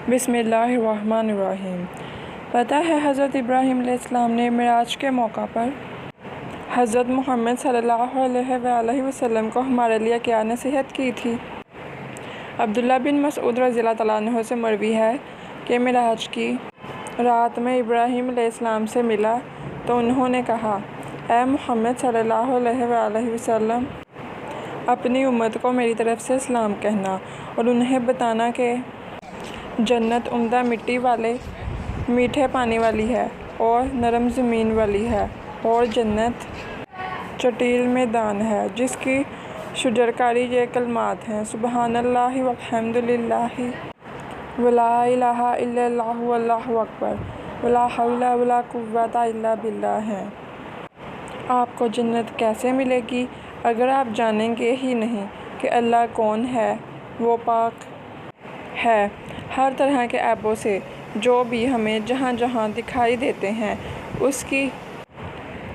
बिस्मिल्लाहिर्रहमानिर्रहीम। पता है हज़रत इब्राहीम अलैहिस्सलाम ने मिराज के मौका पर हज़रत मोहम्मद सल्लल्लाहु अलैहि वसल्लम को हमारे लिए क्या नसीहत की थी। अब्दुल्ला बिन मसऊद रज़ियल्लाहु तआला अन्हु से मरवी है कि मिराज की रात में इब्राहीम अलैहिस्सलाम से मिला तो उन्होंने कहा, ऐ मोहम्मद सल्लल्लाहु अलैहि वसल्लम, अपनी उम्मत को मेरी तरफ से सलाम कहना और उन्हें बताना कि जन्नत उम्दा मिट्टी वाले मीठे पानी वाली है और नरम ज़मीन वाली है, और जन्नत चटील मैदान है जिसकी शुजरकारी ये कलमात हैं, सुबहानल्लाहि वल्हम्दुलिल्लाहि वला इलाहा इल्लल्लाहु वल्लाहु अकबर वला हौला वला कुव्वता इल्ला बिल्लाह हैं। आपको जन्नत कैसे मिलेगी अगर आप जानेंगे ही नहीं कि अल्लाह कौन है। वो पाक है हर तरह के ऐबों से। जो भी हमें जहाँ जहाँ दिखाई देते हैं उसकी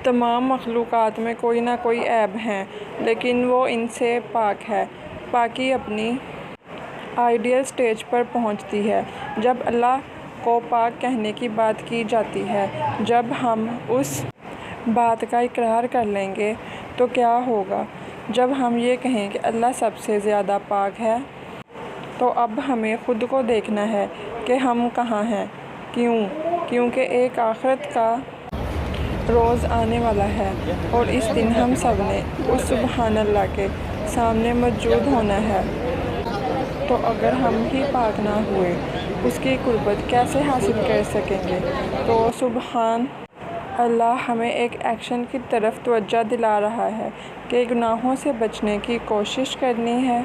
तमाम मखलूक़ात में कोई ना कोई ऐब हैं, लेकिन वो इनसे पाक है। पाकी अपनी आइडियल स्टेज पर पहुँचती है जब अल्लाह को पाक कहने की बात की जाती है। जब हम उस बात का इकरार कर लेंगे तो क्या होगा। जब हम ये कहें कि अल्लाह सबसे ज़्यादा पाक है, तो अब हमें ख़ुद को देखना है कि हम कहाँ हैं। क्योंकि एक आखिरत का रोज़ आने वाला है और इस दिन हम सब ने उस सुबहानल्लाह के सामने मौजूद होना है। तो अगर हम ही पाक ना हुए उसकी कुर्बत कैसे हासिल कर सकेंगे। तो सुबहान अल्लाह हमें एक एक्शन की तरफ तवज्जो दिला रहा है कि गुनाहों से बचने की कोशिश करनी है।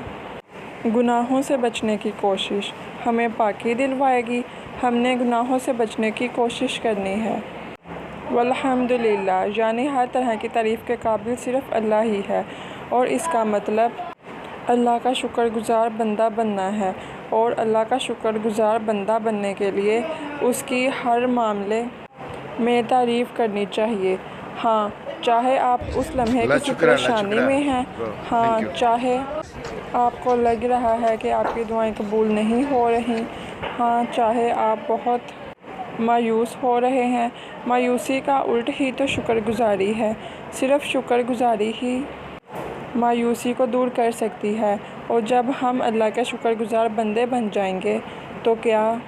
गुनाहों से बचने की कोशिश हमें पाकी दिलवाएगी। हमने गुनाहों से बचने की कोशिश करनी है। वल्हम्दुलिल्लाह, यानी हर तरह की तारीफ़ के काबिल सिर्फ़ अल्लाह ही है, और इसका मतलब अल्लाह का शुक्रगुज़ार बंदा बनना है। और अल्लाह का शुक्रगुज़ार बंदा बनने के लिए उसकी हर मामले में तारीफ़ करनी चाहिए। हाँ, चाहे आप उस लम्हे किसी परेशानी में हैं, हाँ, चाहे आपको लग रहा है कि आपकी दुआएं कबूल नहीं हो रही, हाँ, चाहे आप बहुत मायूस हो रहे हैं। मायूसी का उल्ट ही तो शुक्रगुज़ारी है। सिर्फ़ शुक्रगुज़ारी ही मायूसी को दूर कर सकती है। और जब हम अल्लाह के शुक्रगुज़ार बंदे बन जाएंगे तो क्या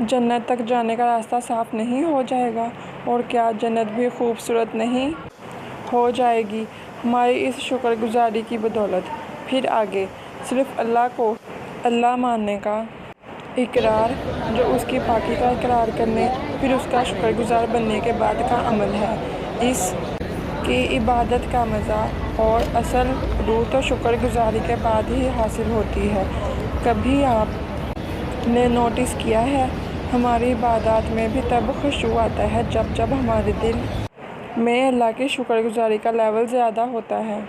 जन्नत तक जाने का रास्ता साफ़ नहीं हो जाएगा। और क्या जन्नत भी खूबसूरत नहीं हो जाएगी हमारी इस शुक्रगुज़ारी की बदौलत। फिर आगे सिर्फ़ अल्लाह को अल्लाह मानने का इकरार, जो उसकी पाकी का इकरार करने फिर उसका शुक्रगुज़ार बनने के बाद का अमल है। इसकी इबादत का मज़ा और असल रूह तो शुक्रगुज़ारी के बाद ही हासिल होती है। कभी आपने नोटिस किया है, हमारी इबादत में भी तब खुशू आता है जब हमारे दिल में अल्लाह की शुक्रगुज़ारी का लेवल ज़्यादा होता है।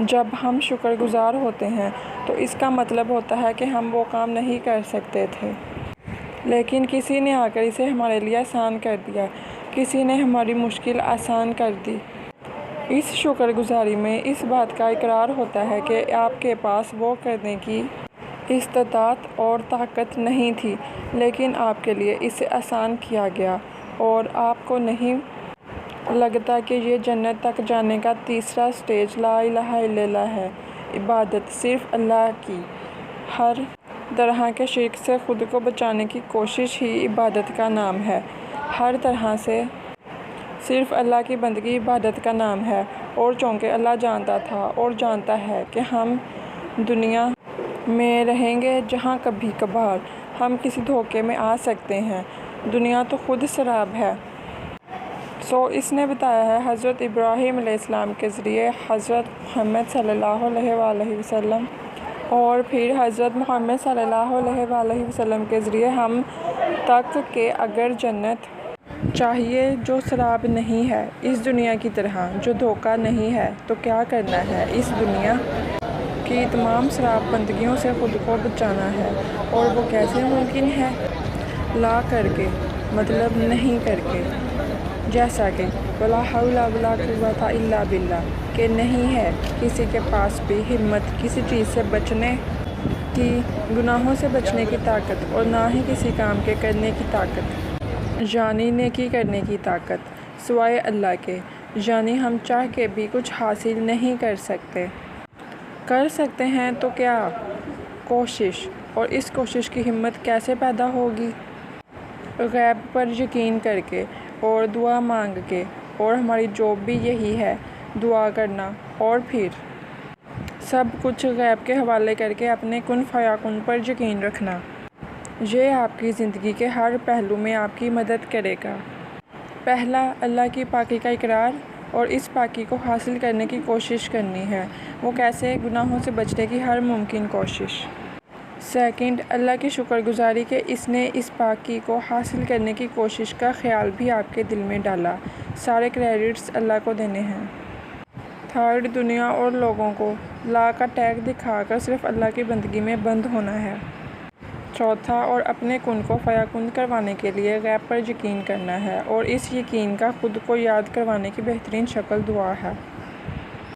जब हम शुक्रगुज़ार होते हैं तो इसका मतलब होता है कि हम वो काम नहीं कर सकते थे, लेकिन किसी ने आकर इसे हमारे लिए आसान कर दिया। किसी ने हमारी मुश्किल आसान कर दी। इस शुक्रगुज़ारी में इस बात का इकरार होता है कि आपके पास वो करने की इस्तात और ताकत नहीं थी, लेकिन आपके लिए इसे आसान किया गया। और आपको नहीं लगता कि ये जन्नत तक जाने का तीसरा स्टेज ला इलाहा इल्लल्लाह है। इबादत सिर्फ़ अल्लाह की, हर तरह के शिर्क से ख़ुद को बचाने की कोशिश ही इबादत का नाम है। हर तरह से सिर्फ़ अल्लाह की बंदगी इबादत का नाम है। और चूँकि अल्लाह जानता था और जानता है कि हम दुनिया में रहेंगे जहाँ कभी कभार हम किसी धोखे में आ सकते हैं। दुनिया तो ख़ुद शराब है। सो इसने बताया है हज़रत इब्राहीम अलैहिस्सलाम के ज़रिए हज़रत मोहम्मद सल्लल्लाहु अलैहि वसल्लम, और फिर हज़रत मोहम्मद सल्लल्लाहु अलैहि वसल्लम के ज़रिए हम तक के अगर जन्नत चाहिए जो शराब नहीं है, इस दुनिया की तरह जो धोखा नहीं है, तो क्या करना है। इस दुनिया की तमाम शराब बंदगियों से ख़ुद को बचाना है। और वो कैसे मुमकिन है। ला करके मतलब नहीं करके, जैसा कि वला हौला वला कुव्वता इल्ला बिल्लाह, कि नहीं है किसी के पास भी हिम्मत किसी चीज़ से बचने کی گناہوں سے بچنے کی طاقت اور نہ ہی کسی کام کے کرنے کی طاقت، یعنی نیکی کرنے کی طاقت، سوائے اللہ کے، یعنی ہم چاہ کے بھی کچھ حاصل نہیں کر سکتے۔ کر سکتے ہیں تو کیا؟ کوشش۔ اور اس کوشش کی ہمت کیسے پیدا ہوگی؟ غیب پر یقین کر کے اور دعا مانگ کے، اور ہماری جاب بھی یہی ہے، دعا کرنا، اور پھر سب کچھ غیب کے حوالے کر کے اپنے کن فیکون پر یقین رکھنا۔ یہ آپ کی زندگی کے ہر پہلو میں آپ کی مدد کرے گا۔ پہلا، اللہ کی پاکی کا اقرار اور اس پاکی کو حاصل کرنے کی کوشش کرنی ہے۔ وہ کیسے؟ گناہوں سے بچنے کی ہر ممکن کوشش۔ سیکنڈ، اللہ کی شکر گزاری کہ اس نے اس پاکی کو حاصل کرنے کی کوشش کا خیال بھی آپ کے دل میں ڈالا۔ سارے کریڈٹس اللہ کو دینے ہیں۔ تھرڈ، دنیا اور لوگوں کو لا کا ٹیگ دکھا کر صرف اللہ کی بندگی میں بند ہونا ہے۔ چوتھا، اور اپنے کن کو فیکون کروانے کے لیے غیب پر یقین کرنا ہے، اور اس یقین کا خود کو یاد کروانے کی بہترین شکل دعا ہے۔